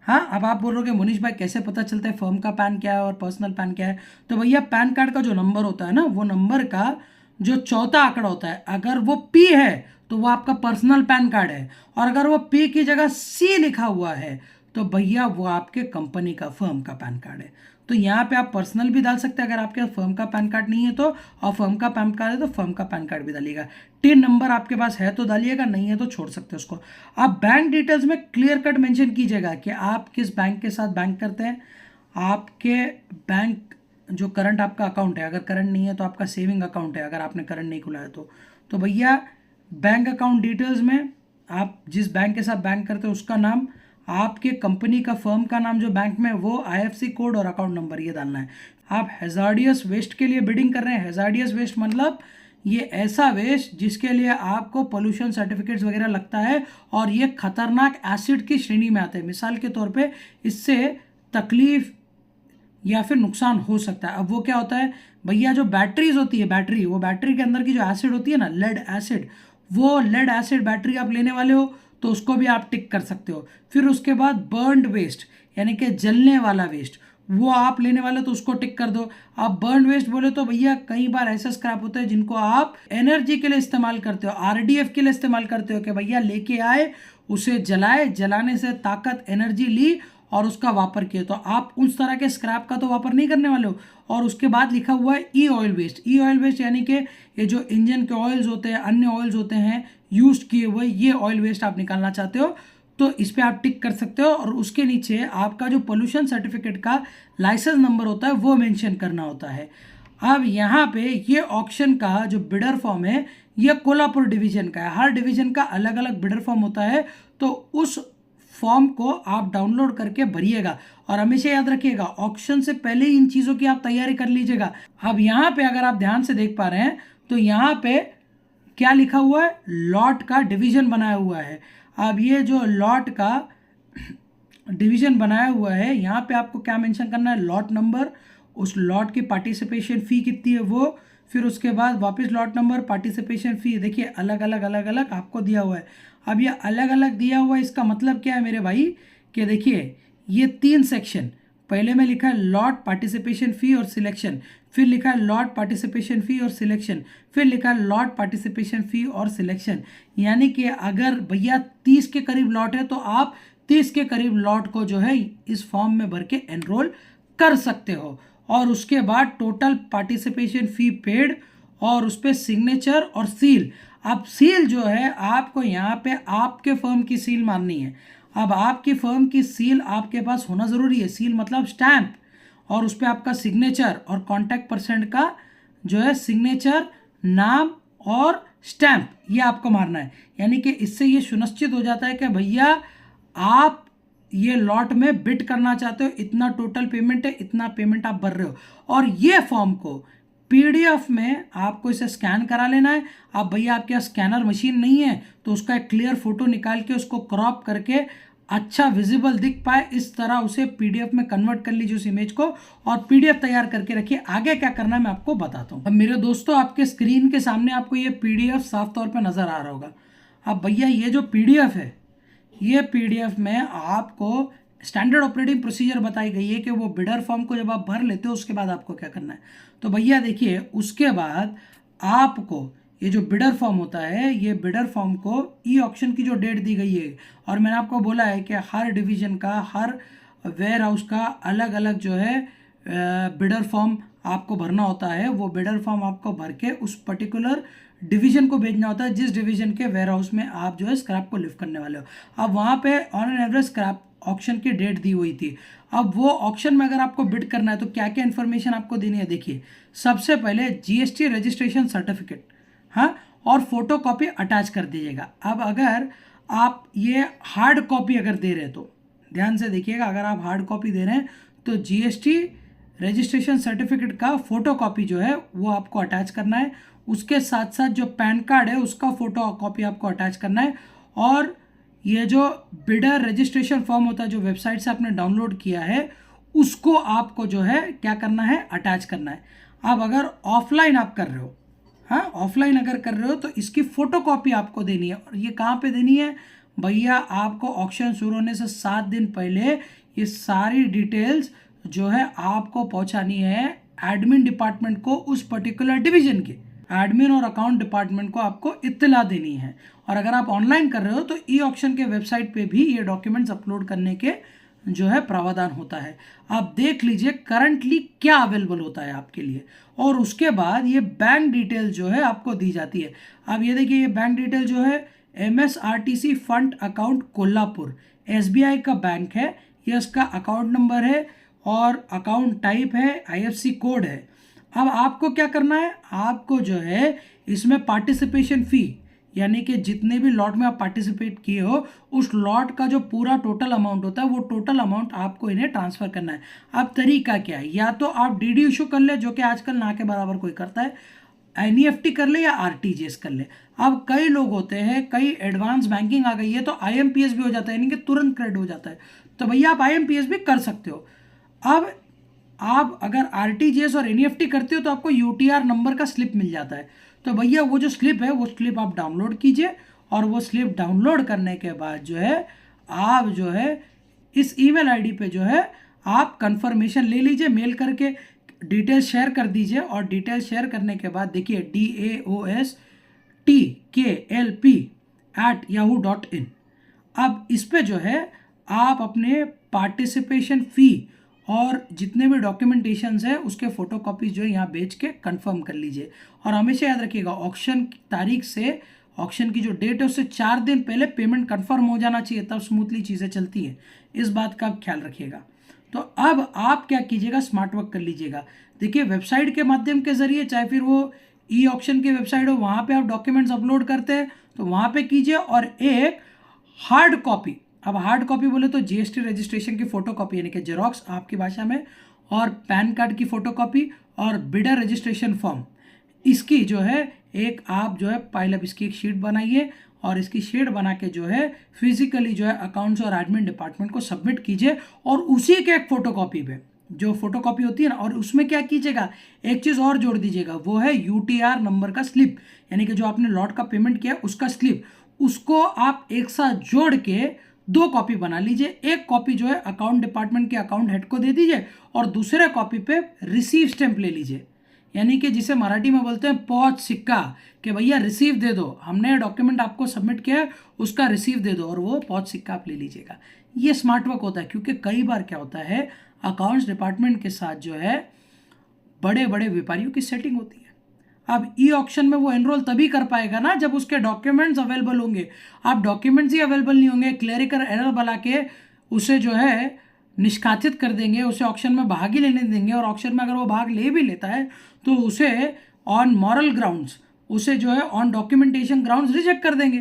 Speaker 1: हाँ, अब आप बोल रहे हो मनीष भाई कैसे पता चलता है फर्म का पैन क्या है और पर्सनल पैन क्या है? तो भैया पैन कार्ड का जो नंबर होता है ना, वो नंबर का जो चौथा आंकड़ा होता है, अगर वो पी है तो वो आपका पर्सनल पैन कार्ड है, और अगर वो पी की जगह सी लिखा हुआ है तो भैया वो आपके कंपनी का, फर्म का पैन कार्ड है। तो यहाँ पे आप पर्सनल भी डाल सकते हैं अगर आपके फर्म का पैन कार्ड नहीं है तो, और फर्म का पैन कार्ड है तो फर्म का पैन कार्ड भी डालिएगा। टिन नंबर आपके पास है तो डालिएगा, नहीं है तो छोड़ सकते हैं उसको। आप बैंक डिटेल्स में क्लियर कट मेंशन कीजिएगा कि आप किस बैंक के साथ बैंक करते हैं, आपके बैंक जो करंट आपका अकाउंट है, अगर करंट नहीं है तो आपका सेविंग अकाउंट है, अगर आपने करंट नहीं खुलाया तो भैया बैंक अकाउंट डिटेल्स में आप जिस बैंक के साथ बैंक करते हो उसका नाम, आपके कंपनी का, फर्म का नाम जो बैंक में, वो आईएफएससी कोड और अकाउंट नंबर ये डालना है। आप हैजार्डियस वेस्ट के लिए बिडिंग कर रहे हैं। हैजार्डियस वेस्ट मतलब ये ऐसा वेस्ट जिसके लिए आपको पोल्यूशन सर्टिफिकेट्स वगैरह लगता है, और ये खतरनाक एसिड की श्रेणी में आते हैं। मिसाल के तौर पे इससे तकलीफ या फिर नुकसान हो सकता है। अब वो क्या होता है भैया, जो बैटरीज होती है, बैटरी, वो बैटरी के अंदर की जो एसिड होती है ना, लेड एसिड, वो लेड एसिड बैटरी आप लेने वाले हो तो उसको भी आप टिक कर सकते हो। फिर उसके बाद बर्न्ड वेस्ट, यानी कि जलने वाला वेस्ट, वो आप लेने वाले तो उसको टिक कर दो। आप बर्न वेस्ट बोले तो भैया कई बार ऐसा स्क्रैप होता है जिनको आप एनर्जी के लिए इस्तेमाल करते हो, आरडीएफ के लिए इस्तेमाल करते हो, कि भैया लेके आए, उसे जलाए, जलाने से ताकत, एनर्जी ली और उसका वापर किया। तो आप उस तरह के स्क्रैप का तो वापर नहीं करने वाले हो। और उसके बाद लिखा हुआ है E oil waste. E oil waste यानी कि ये जो इंजन के ऑयल्स होते हैं, अन्य ऑयल्स होते हैं यूज किए हुए, ये ऑयल वेस्ट आप निकालना चाहते हो तो इस पर आप टिक कर सकते हो। और उसके नीचे आपका जो पोल्यूशन सर्टिफिकेट का लाइसेंस नंबर होता है वो मेंशन करना होता है। अब यहाँ पे ये ऑक्शन का जो बिडर फॉर्म है ये कोल्हापुर डिवीजन का है। हर डिवीजन का अलग अलग बिडर फॉर्म होता है, तो उस फॉर्म को आप डाउनलोड करके भरिएगा। और हमेशा याद रखिएगा ऑक्शन से पहले इन चीज़ों की आप तैयारी कर लीजिएगा। अब यहाँ पे अगर आप ध्यान से देख पा रहे हैं तो यहाँ पे क्या लिखा हुआ है, लॉट का डिवीजन बनाया हुआ है। अब ये जो लॉट का डिवीजन बनाया हुआ है, यहाँ पे आपको क्या मेंशन करना है, लॉट नंबर, उस लॉट की पार्टिसिपेशन फ़ी कितनी है वो, फिर उसके बाद वापस लॉट नंबर, पार्टिसिपेशन फ़ी। देखिए अलग अलग आपको दिया हुआ है। अब ये अलग अलग दिया हुआ है, इसका मतलब क्या है मेरे भाई, कि देखिए ये 3 सेक्शन, पहले में लिखा है लॉट, पार्टिसिपेशन फ़ी और सिलेक्शन, फिर लिखा है लॉट, पार्टिसिपेशन फ़ी और सिलेक्शन, फिर लिखा है लॉट, पार्टिसिपेशन फ़ी और सिलेक्शन। यानी कि अगर भैया 30 के करीब लॉट है तो आप 30 के करीब लॉट को जो है इस फॉर्म में भर के एनरोल कर सकते हो। और उसके बाद टोटल पार्टिसिपेशन फ़ी पेड, और उस पर सिग्नेचर और सील। अब सील जो है आपको यहाँ पे आपके फर्म की सील मारनी है। अब आपकी फर्म की सील आपके पास होना ज़रूरी है। सील मतलब स्टैंप, और उस पर आपका सिग्नेचर और कॉन्टैक्ट पर्सन का जो है सिग्नेचर, नाम और स्टैंप, ये आपको मारना है। यानी कि इससे ये सुनिश्चित हो जाता है कि भैया आप ये लॉट में बिड करना चाहते हो, इतना टोटल पेमेंट है, इतना पेमेंट आप भर रहे हो। और ये फॉर्म को पीडीएफ में आपको इसे स्कैन करा लेना है। आप भैया आपके यहाँ स्कैनर मशीन नहीं है तो उसका एक क्लियर फोटो निकाल के उसको क्रॉप करके अच्छा विजिबल दिख पाए, इस तरह उसे पीडीएफ में कन्वर्ट कर लीजिए उस इमेज को और पीडीएफ तैयार करके रखिए। आगे क्या करना है मैं आपको बताता हूँ। अब मेरे दोस्तों, आपके स्क्रीन के सामने आपको ये पीडीएफ साफ तौर पे नजर आ रहा होगा। अब भैया ये जो पीडीएफ है, ये पीडीएफ में आपको स्टैंडर्ड ऑपरेटिंग प्रोसीजर बताई गई है कि वो बिडर फॉर्म को जब आप भर लेते हो उसके बाद आपको क्या करना है। तो भैया देखिए, उसके बाद आपको ये जो बिडर फॉर्म होता है, ये बिडर फॉर्म को ई ऑक्शन की जो डेट दी गई है, और मैंने आपको बोला है कि हर डिवीजन का, हर वेयर हाउस का अलग अलग जो है बिडर फॉर्म आपको भरना होता है। वो बिडर फॉर्म आपको भर के उस पर्टिकुलर डिवीजन को भेजना होता है जिस डिवीजन के वेयर हाउस में आप जो है स्क्रैप को लिफ्ट करने वाले हो। अब वहाँ पे on an average scrap auction की डेट दी हुई थी। अब वो ऑक्शन में अगर आपको बिड करना है तो क्या क्या इन्फॉर्मेशन आपको देनी है। देखिए, सबसे पहले जीएसटी रजिस्ट्रेशन सर्टिफिकेट, हाँ, और फोटो कॉपी अटैच कर दीजिएगा। अब अगर आप ये हार्ड कॉपी अगर दे रहे हैं तो ध्यान से देखिएगा, अगर आप हार्ड कॉपी दे रहे हैं तो जीएसटी रजिस्ट्रेशन सर्टिफिकेट का फोटो कॉपी जो है वो आपको अटैच करना है। उसके साथ साथ जो पैन कार्ड है उसका फोटो कॉपी आपको अटैच करना है। और ये जो बिडर रजिस्ट्रेशन फॉर्म होता है जो वेबसाइट से आपने डाउनलोड किया है, उसको आपको जो है क्या करना है, अटैच करना है। अब अगर ऑफलाइन आप कर रहे हो, हाँ, ऑफलाइन अगर कर रहे हो तो इसकी फोटो कॉपी आपको देनी है। और ये कहाँ पे देनी है भैया, आपको ऑक्शन शुरू होने से 7 दिन पहले ये सारी डिटेल्स जो है आपको पहुंचानी है एडमिन डिपार्टमेंट को, उस पर्टिकुलर डिवीजन के एडमिन और अकाउंट डिपार्टमेंट को आपको इत्तला देनी है। और अगर आप ऑनलाइन कर रहे हो तो ई ऑक्शन के वेबसाइट पे भी ये डॉक्यूमेंट्स अपलोड करने के जो है प्रावधान होता है। आप देख लीजिए करंटली क्या अवेलेबल होता है आपके लिए। और उसके बाद ये बैंक डिटेल जो है आपको दी जाती है। अब ये देखिए, ये बैंक डिटेल जो है MSRTC fund account Kolhapur SBI का बैंक है, ये इसका अकाउंट नंबर है और अकाउंट टाइप है, IFSC कोड है। अब आपको क्या करना है, आपको जो है इसमें पार्टिसिपेशन फी, यानी कि जितने भी लॉट में आप पार्टिसिपेट किए हो उस लॉट का जो पूरा टोटल अमाउंट होता है वो टोटल अमाउंट आपको इन्हें ट्रांसफर करना है। अब तरीका क्या है, या तो आप DD इशू कर ले, जो कि आजकल ना के बराबर कोई करता है, NEFT कर ले या RTGS कर ले। अब कई लोग होते हैं, कई एडवांस बैंकिंग आ गई है तो IMPS भी हो जाता है, यानी कि तुरंत क्रेडिट हो जाता है। तो भैया आप IMPS भी कर सकते हो। अब आप अगर RTGS और NEFT करते हो तो आपको UTR नंबर का स्लिप मिल जाता है। तो भैया वो जो स्लिप है वो स्लिप आप डाउनलोड कीजिए, और वो स्लिप डाउनलोड करने के बाद जो है आप जो है इस email ID पे जो है आप कंफर्मेशन ले लीजिए, मेल करके डिटेल शेयर कर दीजिए। और डिटेल शेयर करने के बाद देखिए DAOSTKLP@yahoo.in। अब इस पे जो है आप अपने पार्टिसिपेशन फी और जितने भी डॉक्यूमेंटेशंस है उसके फोटोकॉपीज जो है यहाँ बेच के कंफर्म कर लीजिए। और हमेशा याद रखिएगा, ऑक्शन की तारीख से, ऑक्शन की जो डेट है उससे 4 दिन पहले पेमेंट कंफर्म हो जाना चाहिए, तब स्मूथली चीज़ें चलती हैं। इस बात का आप ख्याल रखिएगा। तो अब आप क्या कीजिएगा, स्मार्ट वर्क कर लीजिएगा। देखिए, वेबसाइट के माध्यम के जरिए, चाहे फिर वो ई ऑक्शन की वेबसाइट हो, वहाँ पे आप डॉक्यूमेंट्स अपलोड करते हैं तो वहाँ पे कीजिए। और एक हार्ड कॉपी, अब हार्ड कॉपी बोले तो जीएसटी रजिस्ट्रेशन की फोटो कॉपी, यानी कि जेरोक्स आपकी भाषा में, और पैन कार्ड की फोटो कॉपी और बिडर रजिस्ट्रेशन फॉर्म, इसकी जो है एक आप जो है पाइल अप इसकी एक शीट बनाइए और इसकी शीट बना के जो है फिजिकली जो है अकाउंट्स और एडमिन डिपार्टमेंट को सबमिट कीजिए। और उसी के एक फोटोकॉपी पे जो फोटोकॉपी होती है ना, और उसमें क्या कीजिएगा, एक चीज़ और जोड़ दीजिएगा, वो है UTR नंबर का स्लिप, यानी कि जो आपने लॉट का पेमेंट किया उसका स्लिप, उसको आप एक साथ जोड़ के 2 कॉपी बना लीजिए। एक कॉपी जो है अकाउंट डिपार्टमेंट के अकाउंट हेड को दे दीजिए और दूसरे कॉपी पे रिसीव स्टैंप ले लीजिए, यानी कि जिसे मराठी में बोलते हैं पौच सिक्का, कि भैया रिसीव दे दो, हमने डॉक्यूमेंट आपको सबमिट किया है उसका रिसीव दे दो, और वो पौच सिक्का आप ले लीजिएगा। ये स्मार्ट वर्क होता है, क्योंकि कई बार क्या होता है, अकाउंट्स डिपार्टमेंट के साथ जो है बड़े बड़े व्यापारियों की सेटिंग होती है। अब ई ऑक्शन में वो एनरोल तभी कर पाएगा ना जब उसके डॉक्यूमेंट्स अवेलेबल होंगे। आप डॉक्यूमेंट्स ही अवेलेबल नहीं होंगे, क्लरिकल एरर बना के उसे जो है निष्कासित कर देंगे, उसे ऑक्शन में भाग ही लेने देंगे, और ऑक्शन में अगर वो भाग ले भी लेता है तो उसे ऑन मॉरल ग्राउंड्स, उसे जो है ऑन डॉक्यूमेंटेशन ग्राउंड्स रिजेक्ट कर देंगे।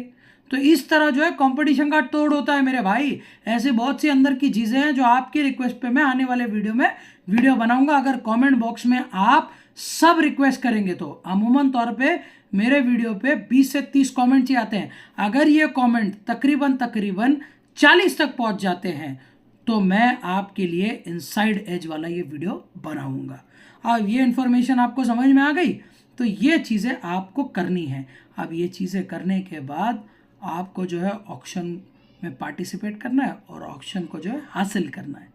Speaker 1: तो इस तरह जो है कंपटीशन का तोड़ होता है मेरे भाई। ऐसे बहुत सी अंदर की चीज़ें हैं जो आपकी रिक्वेस्ट पे मैं आने वाले वीडियो में वीडियो बनाऊंगा। अगर कमेंट बॉक्स में आप सब रिक्वेस्ट करेंगे तो अमूमन तौर पे मेरे वीडियो पे 20 से 30 कमेंट्स ही आते हैं। अगर ये कमेंट तकरीबन 40 तक पहुंच जाते हैं तो मैं आपके लिए इनसाइड एज वाला ये वीडियो बनाऊंगा। अब ये इन्फॉर्मेशन आपको समझ में आ गई, तो ये चीज़ें आपको करनी है। अब ये चीज़ें करने के बाद आपको जो है ऑक्शन में पार्टिसिपेट करना है और ऑक्शन को जो है हासिल करना है।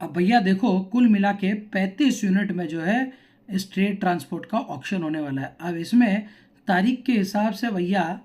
Speaker 1: अब भैया देखो, कुल मिला के 35 यूनिट में जो है स्ट्रेट ट्रांसपोर्ट का ऑक्शन होने वाला है। अब इसमें तारीख के हिसाब से भैया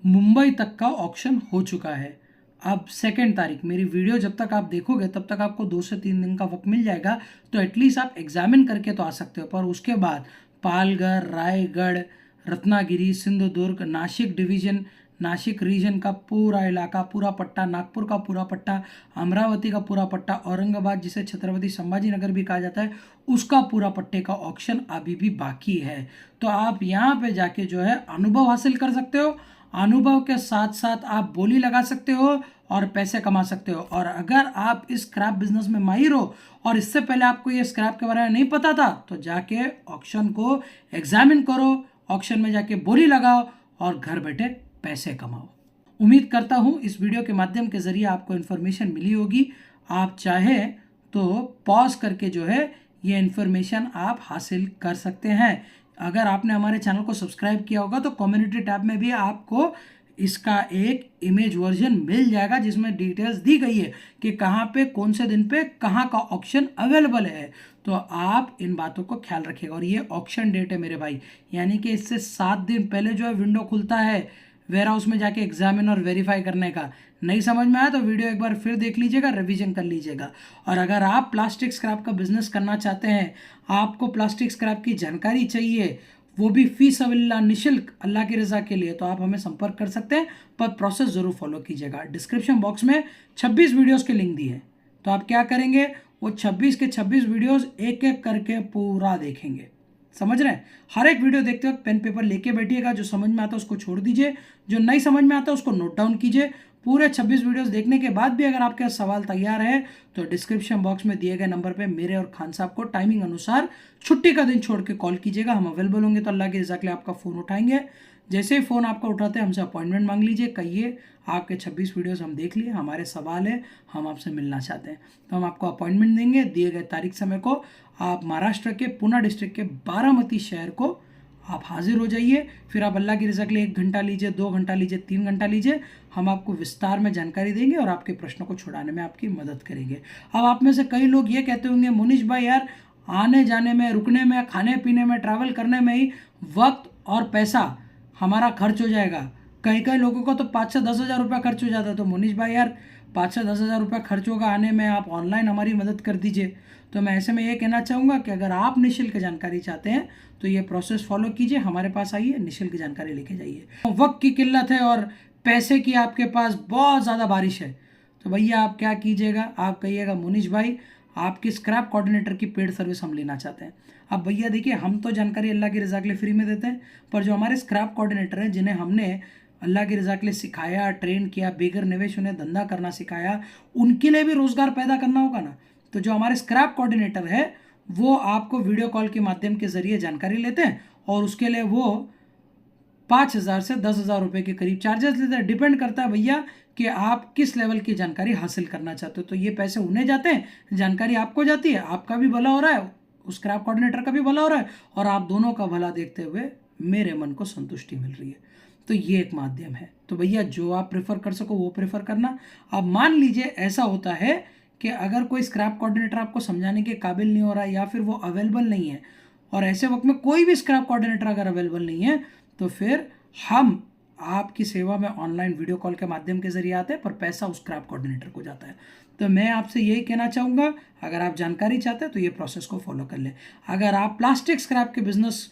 Speaker 1: मुंबई तक का ऑक्शन हो चुका है। अब 2 तारीख, मेरी वीडियो जब तक आप देखोगे तब तक आपको 2 से 3 दिन का वक्त मिल जाएगा, तो एटलीस्ट आप एग्जामिन करके तो आ सकते हो। पर उसके बाद पालघर, रायगढ़, रत्नागिरी, सिंधुदुर्ग, नासिक डिवीजन, नासिक रीजन का पूरा इलाका, पूरा पट्टा, नागपुर का पूरा पट्टा, अमरावती का पूरा पट्टा, औरंगाबाद जिसे छत्रपति संभाजी नगर भी कहा जाता है, उसका पूरा पट्टे का ऑक्शन अभी भी बाकी है। तो आप यहाँ पे जाके जो है अनुभव हासिल कर सकते हो। अनुभव के साथ साथ आप बोली लगा सकते हो और पैसे कमा सकते हो। और अगर आप इस स्क्रैप बिजनेस में माहिर हो और इससे पहले आपको ये स्क्रैप के बारे में नहीं पता था, तो जाके ऑक्शन को एग्जामिन करो, ऑक्शन में जाके बोली लगाओ और घर बैठे पैसे कमाओ। उम्मीद करता हूँ इस वीडियो के माध्यम के जरिए आपको इन्फॉर्मेशन मिली होगी। आप चाहे तो पॉज करके जो है ये इन्फॉर्मेशन आप हासिल कर सकते हैं। अगर आपने हमारे चैनल को सब्सक्राइब किया होगा तो कम्युनिटी टैब में भी आपको इसका एक इमेज वर्जन मिल जाएगा जिसमें डिटेल्स दी गई है कि कहाँ पे, कौन से दिन पे, कहाँ का ऑक्शन अवेलेबल है। तो आप इन बातों को ख्याल रखिएगा। और ये ऑक्शन डेट है मेरे भाई, यानी कि इससे 7 दिन पहले जो है विंडो खुलता है वेयर हाउस में जाके एग्जामिन और वेरीफाई करने का। नहीं समझ में आया तो वीडियो एक बार फिर देख लीजिएगा, रिवीजन कर लीजिएगा। और अगर आप प्लास्टिक स्क्रैप का बिजनेस करना चाहते हैं, आपको प्लास्टिक स्क्रैप की जानकारी चाहिए, वो भी फी सबिल्ला निःशुल्क अल्लाह की रजा के लिए, तो आप हमें संपर्क कर सकते हैं। पर प्रोसेस जरूर फॉलो कीजिएगा। डिस्क्रिप्शन बॉक्स में 26 वीडियोस के लिंक दिए हैं, तो आप क्या करेंगे, वो 26 के 26 वीडियोस एक एक करके पूरा देखेंगे। समझ रहे हैं? हर एक वीडियो देखते वक्त पेन पेपर लेके बैठिएगा। जो समझ में आता है उसको छोड़ दीजिए, जो नहीं समझ में आता है उसको नोट डाउन कीजिए। पूरे 26 वीडियोस देखने के बाद भी अगर आपके सवाल तैयार है तो डिस्क्रिप्शन बॉक्स में दिए गए नंबर पे मेरे और खान साहब को टाइमिंग अनुसार छुट्टी का दिन छोड़ के कॉल कीजिएगा। हम अवेलेबल होंगे तो अल्लाह की रज़ा के लिए आपका फ़ोन उठाएंगे। जैसे ही फ़ोन आपका उठाते हैं हमसे अपॉइंटमेंट मांग लीजिए, कहिए आपके 26 वीडियोस हम देख लिए, हमारे सवाल है, हम आपसे मिलना चाहते हैं, तो हम आपको अपॉइंटमेंट देंगे। दिए गए तारीख समय को आप महाराष्ट्र के पुणे डिस्ट्रिक्ट के बारामती शहर को आप हाजिर हो जाइए। फिर आप अल्लाह की रज़ा के लिए 1 घंटा लीजिए, 2 घंटा लीजिए, 3 घंटा लीजिए। हम आपको विस्तार में जानकारी देंगे और आपके प्रश्नों को छुड़ाने में आपकी मदद करेंगे। अब आप में से कई लोग ये कहते होंगे, मुनीश भाई यार आने जाने में, रुकने में, खाने पीने में, ट्रैवल करने में ही वक्त और पैसा हमारा खर्च हो जाएगा। कई लोगों को तो 5 से 10 हज़ार रुपये खर्च हो जाता है। तो मुनीश भाई यार 5 से 10 हज़ार रुपये खर्च होगा आने में, आप ऑनलाइन हमारी मदद कर दीजिए। तो मैं ऐसे में ये कहना चाहूँगा कि अगर आप निःशुल्क जानकारी चाहते हैं तो ये प्रोसेस फॉलो कीजिए, हमारे पास आइए, निःशुल्क जानकारी लेके जाइए। वक्त की किल्लत है और पैसे की आपके पास बहुत ज़्यादा बारिश है, तो भैया आप क्या कीजिएगा, आप कहिएगा मुनीश भाई आपकी स्क्रैप कोऑर्डिनेटर की पेड सर्विस हम लेना चाहते हैं। अब भैया देखिए, हम तो जानकारी अल्लाह की रज़ा के लिए फ्री में देते हैं, पर जो हमारे स्क्रैप कोऑर्डिनेटर हैं जिन्हें हमने अल्लाह की रज़ा के लिए सिखाया, ट्रेन किया, बेगर निवेश उन्हें धंधा करना सिखाया, उनके लिए भी रोज़गार पैदा करना होगा ना। तो जो हमारे स्क्रैप कोऑर्डिनेटर है वो आपको वीडियो कॉल के माध्यम के जरिए जानकारी लेते हैं और उसके लिए वो 5,000 से 10,000 रुपये के करीब चार्जेस लेते हैं। डिपेंड करता है भैया कि आप किस लेवल की जानकारी हासिल करना चाहते हो। तो ये पैसे उन्हें जाते हैं, जानकारी आपको जाती है, आपका भी भला हो रहा है, उस स्क्रैप कोऑर्डिनेटर का भी भला हो रहा है और आप दोनों का भला देखते हुए मेरे मन को संतुष्टि मिल रही है। तो ये एक माध्यम है। तो भैया जो आप प्रेफर कर सको वो प्रेफर करना। अब मान लीजिए ऐसा होता है कि अगर कोई स्क्रैप कोऑर्डिनेटर आपको समझाने के काबिल नहीं हो रहा है या फिर वो अवेलेबल नहीं है, और ऐसे वक्त में कोई भी स्क्रैप कोऑर्डिनेटर अगर अवेलेबल नहीं है, तो फिर हम आपकी सेवा में ऑनलाइन वीडियो कॉल के माध्यम के जरिए आते हैं, पर पैसा उस स्क्रैप कोऑर्डिनेटर को जाता है। तो मैं आपसे यही कहना चाहूँगा, अगर आप जानकारी चाहते हैं तो ये प्रोसेस को फॉलो कर लें। अगर आप प्लास्टिक स्क्रैप के बिजनेस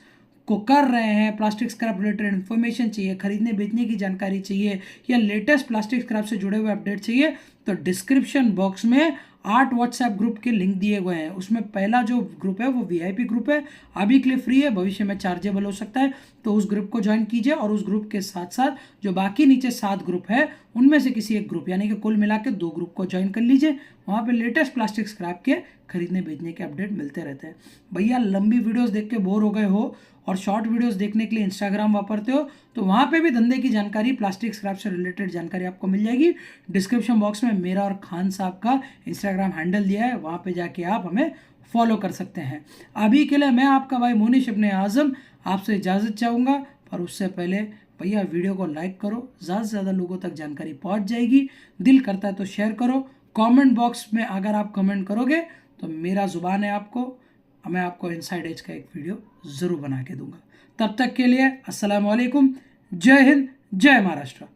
Speaker 1: को कर रहे हैं, प्लास्टिक स्क्रैप रिलेटेड इन्फॉर्मेशन चाहिए, खरीदने बेचने की जानकारी चाहिए या लेटेस्ट प्लास्टिक स्क्रैप से जुड़े हुए अपडेट चाहिए, तो डिस्क्रिप्शन बॉक्स में 8 व्हाट्सएप ग्रुप के लिंक दिए हुए हैं। उसमें पहला जो ग्रुप है वो VIP ग्रुप है, अभी के लिए फ्री है, भविष्य में चार्जेबल हो सकता है। तो उस ग्रुप को ज्वाइन कीजिए और उस ग्रुप के साथ साथ जो बाकी नीचे 7 ग्रुप है उनमें से किसी एक ग्रुप यानी कि कुल मिला के 2 ग्रुप को ज्वाइन कर लीजिए। वहाँ पे लेटेस्ट प्लास्टिक स्क्रैप के खरीदने बेचने के अपडेट मिलते रहते हैं। भैया लंबी वीडियोस देख के बोर हो गए हो और शॉर्ट वीडियोस देखने के लिए इंस्टाग्राम वापरते हो तो वहाँ पे भी धंधे की जानकारी, प्लास्टिक स्क्रैप से रिलेटेड जानकारी आपको मिल जाएगी। डिस्क्रिप्शन बॉक्स में मेरा और खान साहब का इंस्टाग्राम हैंडल दिया है, वहाँ पे जाके आप हमें फॉलो कर सकते हैं। अभी के लिए मैं आपका भाई मोनिश इब्ने आज़म आपसे इजाज़त चाहूँगा, पर उससे पहले भैया वीडियो को लाइक करो, ज़्यादा से ज़्यादा लोगों तक जानकारी पहुँच जाएगी। दिल करता है तो शेयर करो। कमेंट बॉक्स में अगर आप कमेंट करोगे तो मेरा ज़ुबान है आपको, मैं आपको इनसाइड एज का एक वीडियो ज़रूर बना के दूंगा। तब तक के लिए अस्सलाम वालेकुम, जय हिंद, जय महाराष्ट्र।